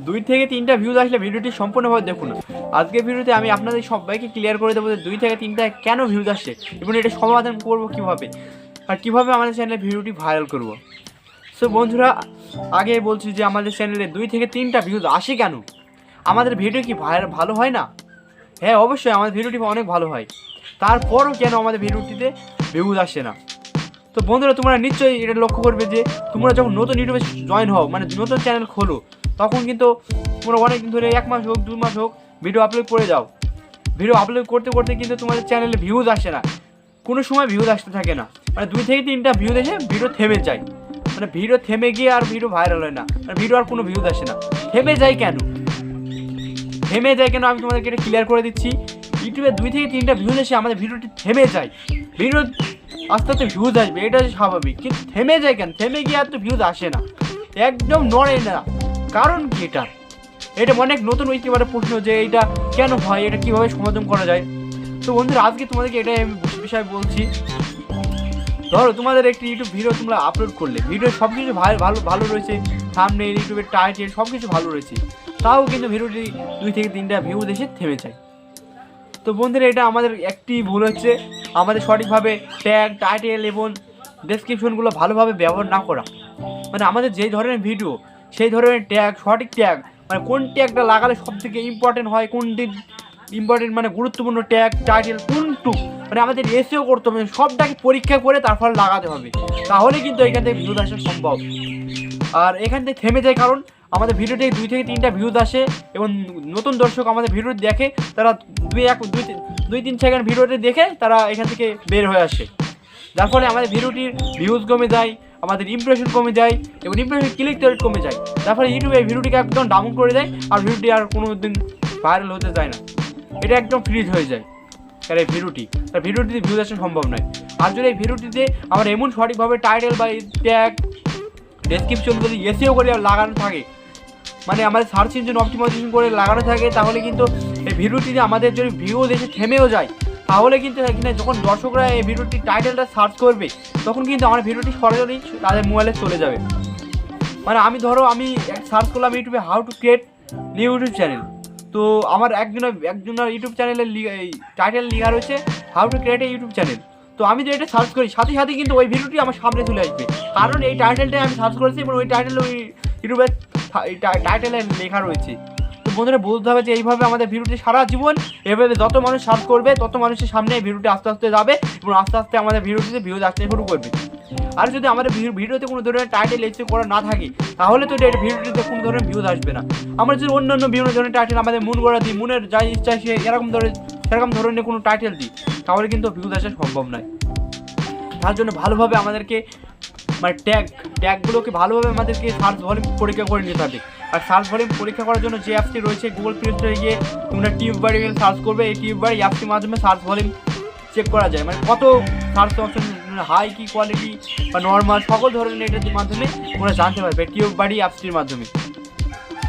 2 থেকে 3টা ভিউজ আসলে ভিডিওটি সম্পূর্ণভাবে দেখুন। আজকের ভিডিওতে আমি আপনাদের সবাইকে ক্লিয়ার করে দেবো যে 2 থেকে 3টা কেন ভিউজ আসে এবং এটা সমাধান করব কীভাবে, আর কীভাবে আমাদের চ্যানেলে ভিডিওটি ভাইরাল করব। সো বন্ধুরা, আগে বলছি যে আমাদের চ্যানেলে 2 থেকে 3টা ভিউজ আসে কেন? আমাদের ভিডিও কি ভালো হয় না? হ্যাঁ, অবশ্যই আমাদের ভিডিওটি অনেক ভালো হয়, তারপরও কেন আমাদের ভিডিওটিতে ভিউজ আসে না? তো বন্ধুরা, তোমরা নিশ্চয়ই এটা লক্ষ্য করবে যে তোমরা যখন নতুন ইউটিউবে জয়েন হও, মানে নতুন চ্যানেল খোলো, তখন কিন্তু তোমরা অনেক দিন ধরে 1 মাস হোক 2 মাস হোক ভিডিও আপলোড করে যাও। ভিডিও আপলোড করতে করতে কিন্তু তোমাদের চ্যানেলে ভিউজ আসে না, কোনো সময় ভিউজ আসতে থাকে না। মানে 2 থেকে 3টা ভিউজ এসে ভিডিও থেমে যায়, মানে ভিডিও থেমে গিয়ে আর ভিডিও ভাইরাল হয় না, মানে ভিডিও আর কোনো ভিউজ আসে না। থেমে যায় কেন? আমি তোমাদেরকে এটা ক্লিয়ার করে দিচ্ছি। ইউটিউবে 2 থেকে 3টা ভিউজ এসে আমাদের ভিডিওটি থেমে যায়। ভিডিও আস্তে আস্তে ভিউজ আসবে, এটা স্বাভাবিক, কিন্তু থেমে যায় কেন? থেমে গিয়ে আর তো ভিউজ আসে না, একদম নড়ে না। কারণ কি এটা অনেক নতুন একেবারে প্রশ্ন যে এটা কেন হয়, এটা কীভাবে সমাধান করা যায়। তো বন্ধুরা, আজকে তোমাদেরকে এটাই আমি বিষয় বলছি। ধরো তোমাদের একটি ইউটিউব ভিডিও তোমরা আপলোড করলে, ভিডিও সব কিছু ভালো রয়েছে, থাম্বনেইল, ইউটিউবের টাইটেল সব কিছু ভালো রয়েছে, তাও কিন্তু ভিডিওটি 2 থেকে 3টা ভিউজ এসে থেমে যায়। তো বন্ধুরা, এটা আমাদের একটি ভুল হচ্ছে, আমাদের সঠিকভাবে ট্যাগ, টাইটেল এবং ডেসক্রিপশনগুলো ভালোভাবে ব্যবহার না করা। মানে আমাদের যেই ধরনের ভিডিও সেই ধরনের ট্যাগ, সঠিক ট্যাগ, মানে কোন ট্যাগটা লাগালে সবথেকে ইম্পর্টেন্ট হয়, কোন দিন ইম্পর্টেন্ট মানে গুরুত্বপূর্ণ ট্যাগ, টাইটেল কোনটু, মানে আমাদের এসেও করতে হবে, সবটাকে পরীক্ষা করে তারপর লাগাতে হবে, তাহলে কিন্তু এখান থেকে ভিউজ আসা সম্ভব। আর এখান থেকে থেমে যায় কারণ আমাদের ভিডিওতে 2 থেকে 3টা ভিউজ আসে এবং নতুন দর্শক আমাদের ভিডিও দেখে, তারা 2-3 সেকেন্ড ভিডিওটি দেখে তারা এখান থেকে বের হয়ে আসে, যার ফলে আমাদের ভিডিওটির ভিউজ কমে যায়, আমাদের ইমপ্রেশন কমে যায় এবং ইমপ্রেশন ক্লিক রেট কমে যায়, যার ফলে ইউটিউবে এই ভিডিওটিকে একদম ডাউন করে দেয় আর ভিডিওটি আর কোনো দিন ভাইরাল হতে যায় না, এটা একদম ফ্রিজ হয়ে যায়। আর এই ভিডিওটিতে ভিউজ আসা সম্ভব নয়। আর যদি এই ভিডিওটিতে আমার এমন সঠিকভাবে টাইটেল বা ট্যাগ, ডেসক্রিপশন যদি এসিও করে লাগানো থাকে, মানে আমাদের সার্চ ইঞ্জিন অপটিমাইজেশন করে লাগানো থাকে, তাহলে কিন্তু এই ভিডিওটিতে আমাদের যদি ভিউজ এসে থেমেও যায়, তাহলে কিন্তু এখানে যখন দর্শকরা এই ভিডিওটির টাইটেলটা সার্চ করবে, তখন কিন্তু আমার ভিডিওটি সরাসরি তাদের মোবাইলে চলে যাবে। মানে আমি সার্চ করলাম ইউটিউবে how to create new YouTube channel, তো আমার একজনের ইউটিউব চ্যানেলের টাইটেল লেখা রয়েছে how to create a YouTube channel. তো আমি যদি এটা সার্চ করি, সাথে সাথে কিন্তু ওই ভিডিওটি আমার সামনে চলে আসবে, কারণ এই টাইটেলটাই আমি সার্চ করেছি এবং ওই টাইটেল ওই ইউটিউবের টাইটেলে লেখা রয়েছে। তো বন্ধুরা, বলতে হবে যে এইভাবে আমাদের ভিডিওটি সারা জীবন এভাবে যত মানুষ সার্চ করবে, তত মানুষের সামনে এই ভিডিওটি আস্তে আস্তে যাবে এবং আস্তে আস্তে আমাদের ভিডিওটিতে ভিউজ আসতে শুরু করবে। আর যদি আমাদের ভিডিওতে কোনো ধরনের টাইটেল এসে করা না থাকে, তাহলে তো এটা ভিডিওটিতে কোনো ধরনের ভিউজ আসবে না। আমরা যদি অন্যান্য বিভিন্ন ধরনের টাইটেল আমাদের মন গড়া দিই, মনের যা ইচ্ছা সেরকম ধরনের কোনো টাইটেল দিই, তাহলে কিন্তু ভিউজ আসা সম্ভব নয়। তার জন্য ভালোভাবে আমাদেরকে মানে ট্যাগগুলোকে ভালোভাবে আমাদেরকে সার্চ ভলিউম পরীক্ষা করে নিতে হবে। আর সার্চ ভলিউম পরীক্ষা করার জন্য যে অ্যাপসটি রয়েছে, গুগল প্লে স্টোরে গিয়ে তোমরা টিউববারি সার্চ করবে, এই টিউববারি অ্যাপসটির মাধ্যমে সার্চ ভলিউম চেক করা যায়, মানে কত সার্চ অপশন, হাই কি কোয়ালিটি বা নর্মাল, সকল ধরনের এটার মাধ্যমে তোমরা জানতে পারবে টিউববারি অ্যাপসটির মাধ্যমে।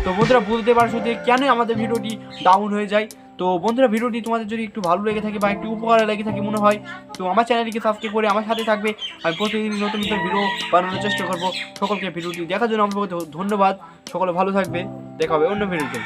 তো বন্ধুরা, বুঝতে পারছো যে কেন আমাদের ভিডিওটি ডাউন হয়ে যায়। তো বন্ধুরা, ভিডিওটি তোমাদের যদি একটু ভালো লেগে থাকে বা একটু উপকারে লেগে থাকে মনে হয়, তো আমার চ্যানেলটিকে সাবস্ক্রাইব করে আমার সাথে থাকবে। আমি প্রতিদিন নতুন নতুন ভিডিও বানানোর চেষ্টা করবো। সকলকে ভিডিওটি দেখার জন্য আমাকে ধন্যবাদ। সকলে ভালো থাকবে, দেখা হবে অন্য ভিডিওতে।